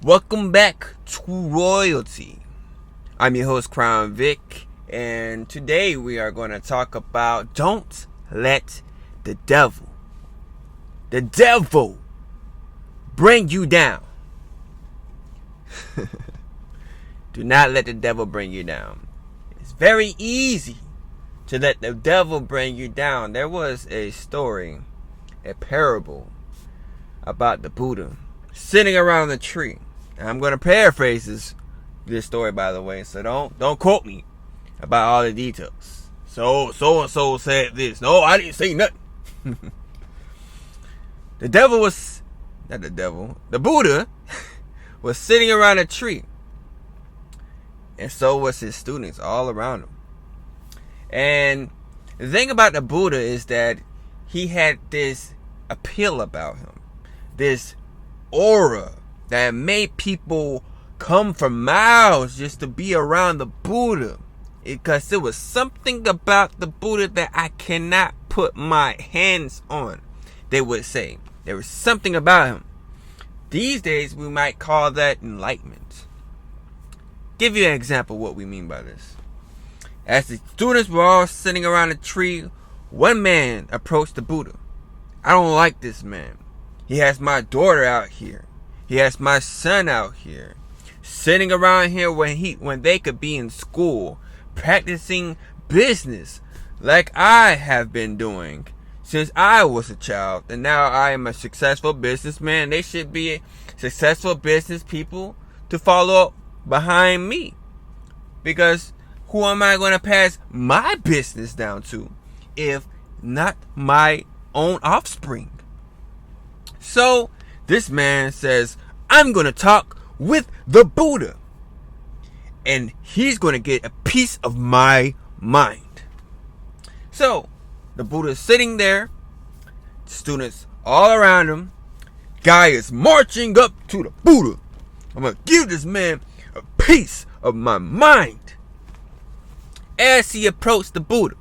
Welcome back to Royalty. I'm your host, Crown Vic, and today we are going to talk about don't let the devil bring you down. Do not let the devil bring you down. It's very easy to let the devil bring you down. There was a story, a parable about the Buddha sitting around the tree. I'm going to paraphrase this story, by the way, so don't quote me about all the details. So and so said this. No, I didn't say nothing. The Buddha was sitting around a tree, and so was his students all around him. And the thing about the Buddha is that he had this appeal about him, this aura that made people come from miles just to be around the Buddha, because there was something about the Buddha that I cannot put my hands on. They would say there was something about him. These days we might call that enlightenment. Give you an example of what we mean by this. As the students were all sitting around a tree, one man approached the Buddha. I don't like this man. He has my daughter out here. He has my son out here, sitting around here when they could be in school, practicing business like I have been doing since I was a child. And now I am a successful businessman. They should be successful business people to follow behind me. Because who am I going to pass my business down to if not my own offspring? So this man says, I'm going to talk with the Buddha, and he's going to get a piece of my mind. So the Buddha is sitting there, students all around him. Guy is marching up to the Buddha. I'm going to give this man a piece of my mind. As he approached the Buddha,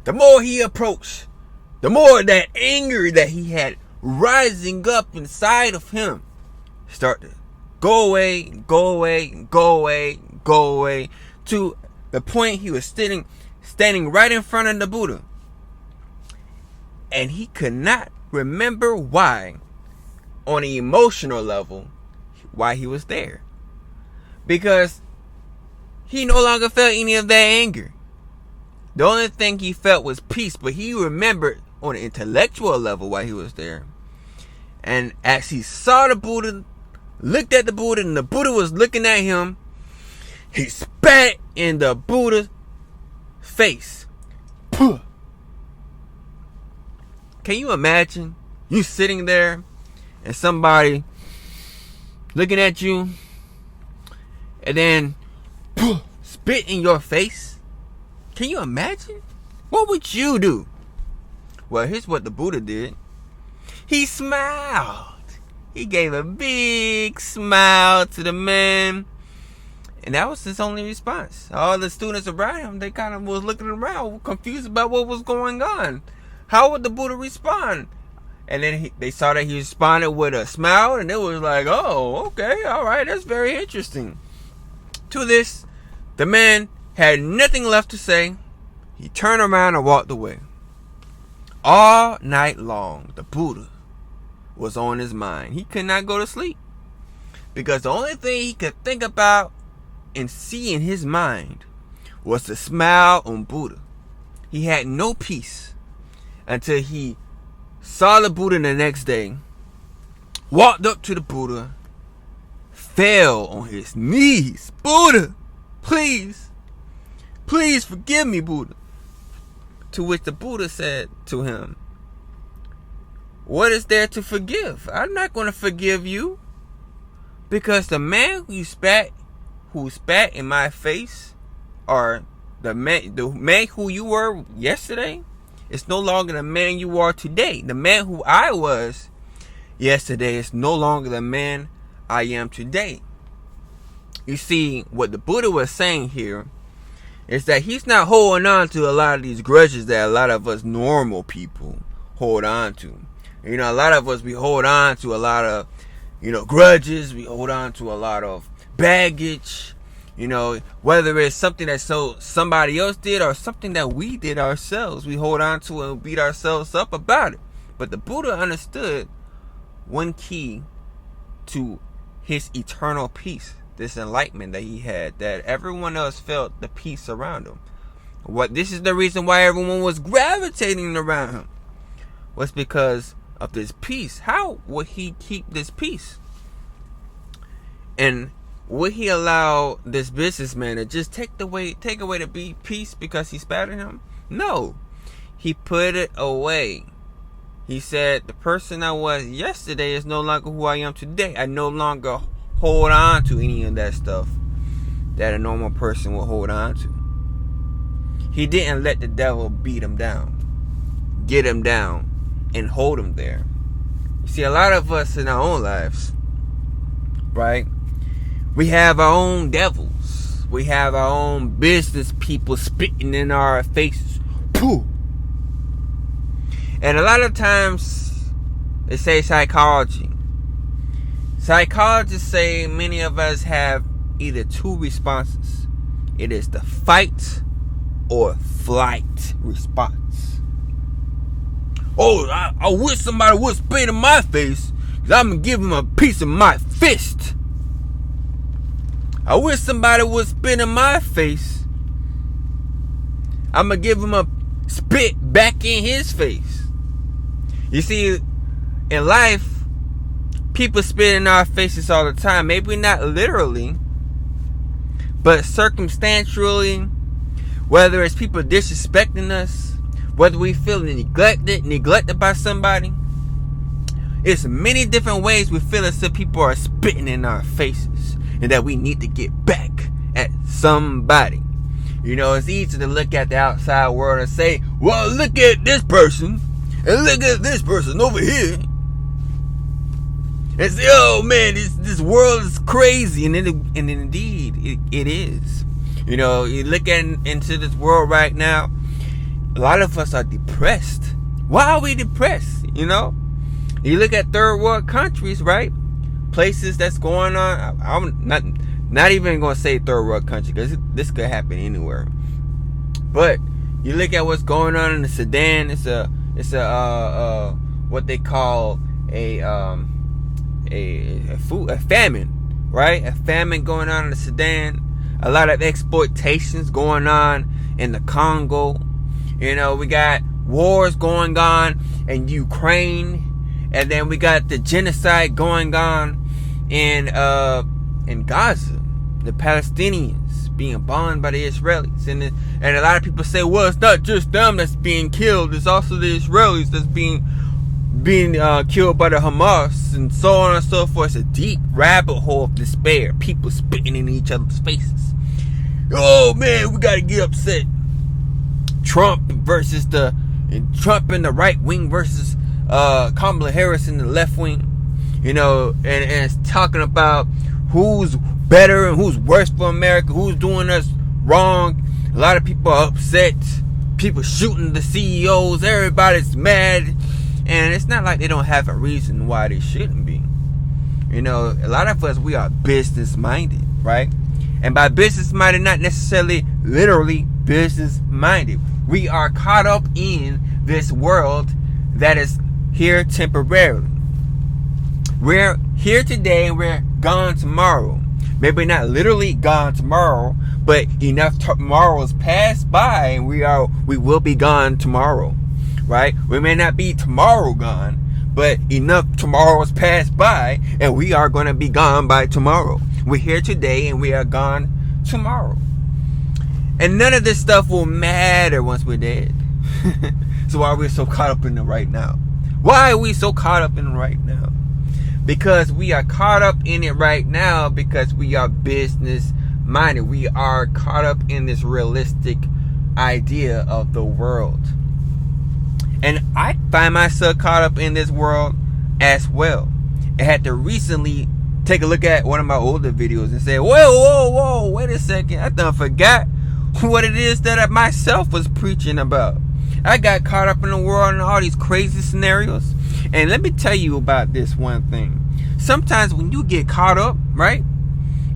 the more he approached, the more that anger that he had rising up inside of him started to go away to the point he was standing right in front of the Buddha, and he could not remember why, on an emotional level, why he was there, because he no longer felt any of that anger. The only thing he felt was peace, but he remembered on an intellectual level why he was there. And as he saw the Buddha, looked at the Buddha, and the Buddha was looking at him, he spat in the Buddha's face. Can you imagine you sitting there and somebody looking at you and then spit in your face? Can you imagine? What would you do? Well, here's what the Buddha did. He smiled. He gave a big smile to the man. And that was his only response. All the students around him, they kind of was looking around, confused about what was going on. How would the Buddha respond? And then they saw that he responded with a smile, and it was like, oh, okay, all right, that's very interesting. To this, the man had nothing left to say. He turned around and walked away. All night long, the Buddha was on his mind. He could not go to sleep, because the only thing he could think about and see in his mind was the smile on Buddha. He had no peace until he saw the Buddha the next day, walked up to the Buddha, fell on his knees. Buddha, please forgive me, Buddha. To which the Buddha said to him, what is there to forgive? I'm not going to forgive you, because the man who spat in my face, or the man who you were yesterday, is no longer the man you are today. The man who I was yesterday is no longer the man I am today. You see, what the Buddha was saying here is that he's not holding on to a lot of these grudges that a lot of us normal people hold on to. You know, a lot of us, we hold on to a lot of grudges. We hold on to a lot of baggage. Whether it's something that somebody else did or something that we did ourselves, we hold on to and beat ourselves up about it. But the Buddha understood one key to his eternal peace, this enlightenment that he had, that everyone else felt the peace around him. This is the reason why everyone was gravitating around him, was because of this peace. How would he keep this peace? And would he allow this businessman to just take away the peace because he spat at him? No. He put it away. He said, the person I was yesterday is no longer who I am today. I no longer hold on to any of that stuff that a normal person will hold on to. He didn't let the devil beat him down, get him down, and hold him there. You see, a lot of us in our own lives, right? We have our own devils. We have our own business people spitting in our faces. Pooh. And a lot of times, they say psychology. Psychologists say many of us have either two responses. It is the fight or flight response. Oh, I wish somebody would spit in my face, because I'm going to give him a piece of my fist. I wish somebody would spit in my face. I'm going to give him a spit back in his face. You see, in life, people spit in our faces all the time. Maybe not literally, but circumstantially. Whether it's people disrespecting us, whether we feel neglected by somebody. It's many different ways we feel as if people are spitting in our faces, and that we need to get back at somebody. It's easy to look at the outside world and say, well, look at this person, and look at this person over here, and say, oh man, this world is crazy. And indeed it is. You look into this world right now, a lot of us are depressed. Why are we depressed? You look at third world countries, right? Places that's going on. I'm not even going to say third world country, because this could happen anywhere. But you look at what's going on in the Sudan. It's a what they call a famine, right? A famine going on in the Sudan. A lot of exploitations going on in the Congo. We got wars going on in Ukraine, and then we got the genocide going on in Gaza. The Palestinians being bombed by the Israelis, and a lot of people say, well, it's not just them that's being killed; it's also the Israelis that's being killed by the Hamas, and so on and so forth. It's a deep rabbit hole of despair. People spitting in each other's faces. Oh man, we gotta get upset. Trump and the right wing versus Kamala Harris in the left wing. And it's talking about who's better and who's worse for America, who's doing us wrong. A lot of people are upset. People shooting the CEOs. Everybody's mad. And it's not like they don't have a reason why they shouldn't be. A lot of us, we are business minded, right? And by business minded, not necessarily literally business minded. We are caught up in this world that is here temporarily. We're here today and we're gone tomorrow. Maybe not literally gone tomorrow, but enough tomorrows pass by and we will be gone tomorrow. Right? We may not be tomorrow gone, but enough tomorrows pass by and we are going to be gone by tomorrow. We're here today and we are gone tomorrow. And none of this stuff will matter once we're dead. So why are we so caught up in the right now? Why are we so caught up in the right now? Because we are caught up in it right now because we are business minded. We are caught up in this realistic idea of the world. And I find myself caught up in this world as well. I had to recently take a look at one of my older videos and say, whoa, wait a second. I done forgot what it is that I myself was preaching about. I got caught up in the world and all these crazy scenarios. And let me tell you about this one thing. sometimes when you get caught up, right,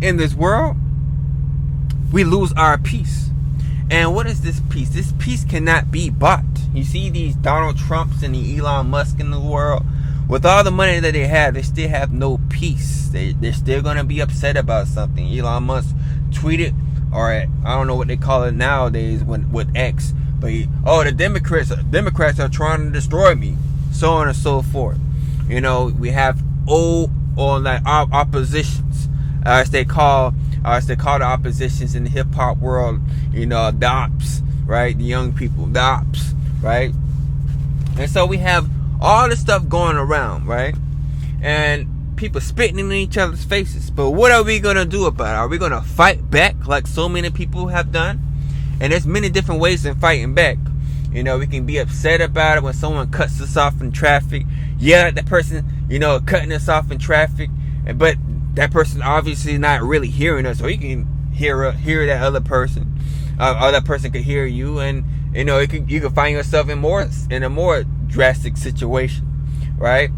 in this world, we lose our peace. And what is this peace? This peace cannot be bought. You see these Donald Trumps and the Elon Musk in the world, with all the money that they have, they still have no peace. They're still going to be upset about something. Elon Musk tweeted, or I don't know what they call it nowadays with X, but the Democrats are trying to destroy me, so on and so forth. You know, we have oppositions, as they call the oppositions in the hip hop world. You know, the ops, right? The young people, the ops, right? And so we have all this stuff going around, right? And people spitting in each other's faces. But what are we going to do about it? Are we going to fight back like so many people have done? And there's many different ways in fighting back. You know, we can be upset about it when someone cuts us off in traffic. Yeah, that person, you know, cutting us off in traffic. But that person obviously not really hearing us. Or you can hear that other person. Or that person could hear you. And, you know, you can find yourself in a more drastic situation, right?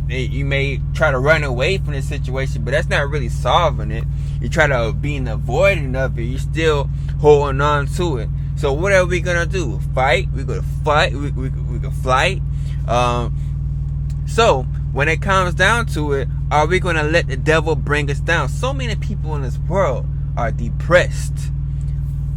You may try to run away from the situation, but that's not really solving it. You try to be an avoidant of it, you're still holding on to it. So what are we gonna do? Fight? We're gonna fight. We can fight. So when it comes down to it, are we gonna let the devil bring us down? So many people in this world are depressed,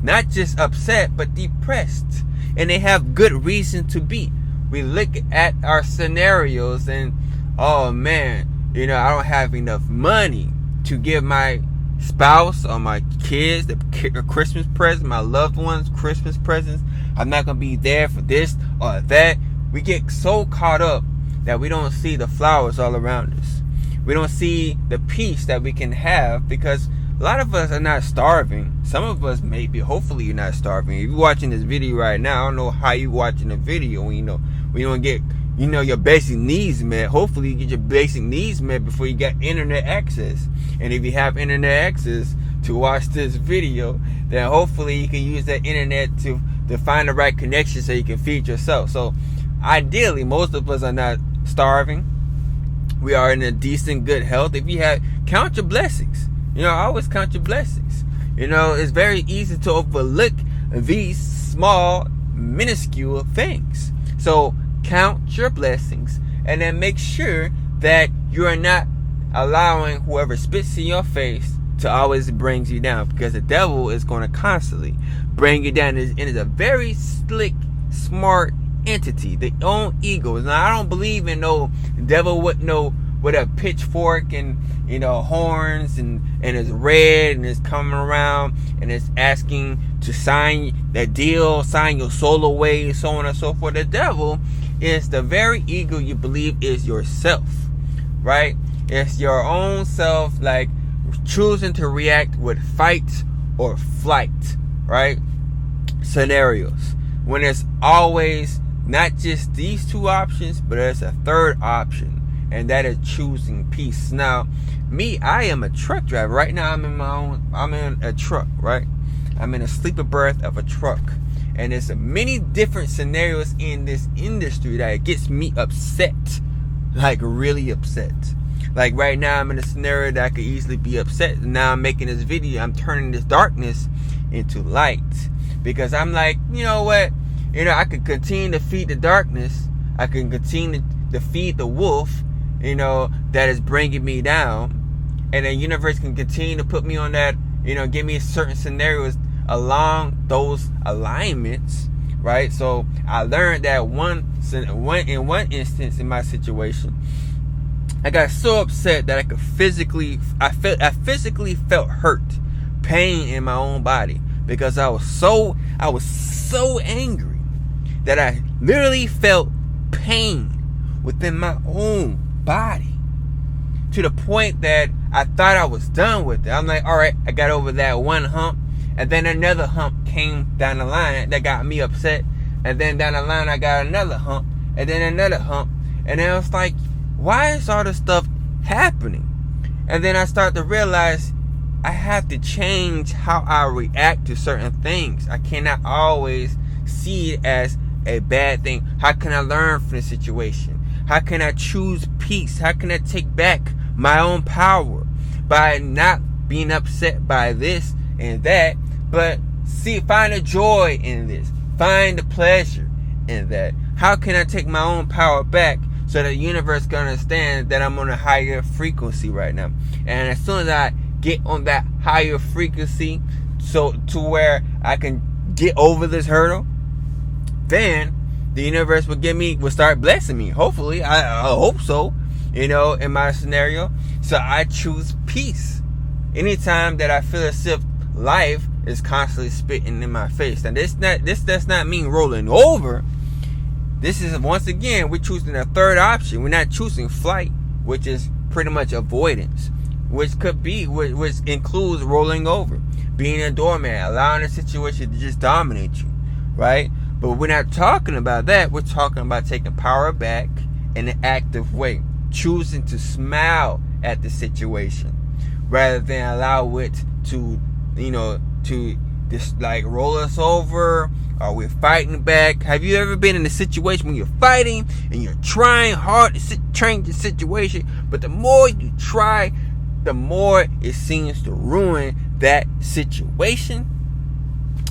not just upset, but depressed, and they have good reason to be. We look at our scenarios and, oh man, you know, I don't have enough money to give my spouse or my kids the Christmas present, my loved ones Christmas presents. I'm not going to be there for this or that. We get so caught up that we don't see the flowers all around us. We don't see the peace that we can have, because a lot of us are not starving. Some of us maybe, hopefully you're not starving. If you're watching this video right now, I don't know how you're watching the video when you don't get, you know, your basic needs met. Hopefully you get your basic needs met before you got internet access. And if you have internet access to watch this video, then hopefully you can use that internet to find the right connection so you can feed yourself. So ideally, most of us are not starving. We are in a decent, good health. If you have, count your blessings. You know, always count your blessings. You know, it's very easy to overlook these small, minuscule things. So count your blessings, and then make sure that you are not allowing whoever spits in your face to always brings you down, because the devil is going to constantly bring you down. And it's a very slick, smart entity, their own egos. Now, I don't believe in no devil with a pitchfork and, you know, horns and it's red and it's coming around and it's asking to sign that deal, sign your soul away, so on and so forth. The devil is the very ego you believe is yourself, right? It's your own self, like choosing to react with fight or flight, right? Scenarios. When it's always not just these two options, but there's a third option, and that is choosing peace. Now, me, I am a truck driver. Right now, I'm in a truck, right? I'm in a sleeper berth of a truck. And there's many different scenarios in this industry that gets me upset. Like, really upset. Like, right now, I'm in a scenario that I could easily be upset. And now I'm making this video. I'm turning this darkness into light. Because I'm like, you know what? You know, I could continue to feed the darkness. I can continue to feed the wolf, you know, that is bringing me down. And the universe can continue to put me on that, you know, give me certain scenarios along those alignments, right? So I learned that in one instance in my situation, I got so upset that I physically felt hurt, pain in my own body, because I was so angry that I literally felt pain within my own body, to the point that I thought I was done with it. I'm like, all right, I got over that one hump, and then another hump came down the line that got me upset, and then down the line I got another hump, and then another hump, and then I was like, why is all this stuff happening? And then I start to realize I have to change how I react to certain things. I cannot always see it as a bad thing. How can I learn from the situation? How can I choose peace? How can I take back my own power by not being upset by this and that, but find a joy in this, find the pleasure in that. How can I take my own power back so that the universe can understand that I'm on a higher frequency right now? And as soon as I get on that higher frequency, so to where I can get over this hurdle, then the universe will start blessing me. Hopefully, I hope so. In my scenario, so I choose peace. Anytime that I feel as if life is constantly spitting in my face, and this does not mean rolling over. This is, once again, we're choosing a third option. We're not choosing flight, which is pretty much avoidance, which includes rolling over, being a doormat, allowing the situation to just dominate you, right? But we're not talking about that. We're talking about taking power back in an active way, choosing to smile at the situation rather than allow it to just like roll us over, or we're fighting back. Have you ever been in a situation when you're fighting and you're trying hard to change the situation, but the more you try, the more it seems to ruin that situation?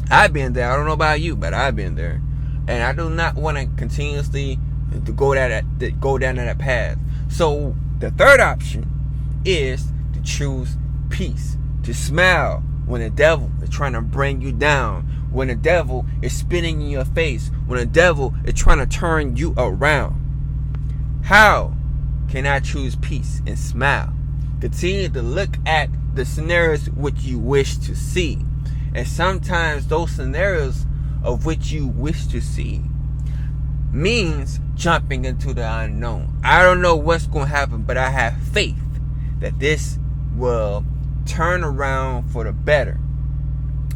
I've been there. I don't know about you, but I've been there, and I do not want to continuously to go down that path. So the third option is to choose peace, to smile when the devil is trying to bring you down, when the devil is spitting in your face, when the devil is trying to turn you around. How can I choose peace and smile? Continue to look at the scenarios which you wish to see. And sometimes those scenarios of which you wish to see means jumping into the unknown. I don't know what's going to happen, but I have faith that this will turn around for the better.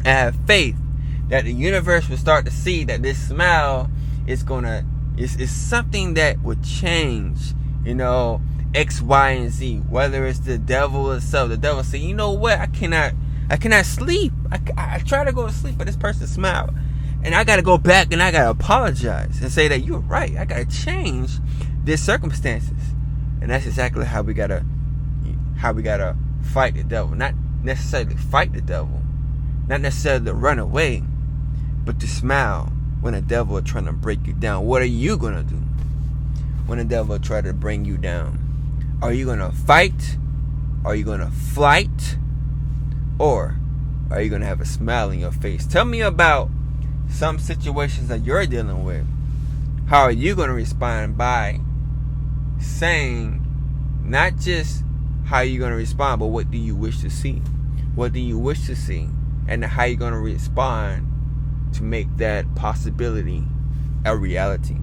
I have faith that the universe will start to see that this smile is something that will change, X, Y, and Z. Whether it's the devil itself, the devil say, you know what, I cannot sleep. I try to go to sleep, but this person smiled. And I got to go back and I got to apologize and say that you're right. I got to change this circumstances. And that's exactly how we got to fight the devil. Not necessarily fight the devil. Not necessarily to run away, but to smile when the devil is trying to break you down. What are you going to do when the devil try to bring you down? Are you going to fight? Are you going to flight? Or are you going to have a smile in your face? Tell me about some situations that you're dealing with. How are you going to respond by saying not just how you're going to respond, but what do you wish to see? What do you wish to see? And how you're going to respond to make that possibility a reality.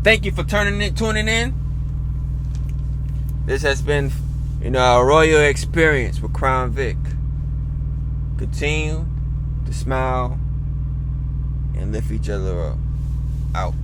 Thank you for tuning in. This has been, a royal experience with Crown Vic. Continue to smile and lift each other up. Out.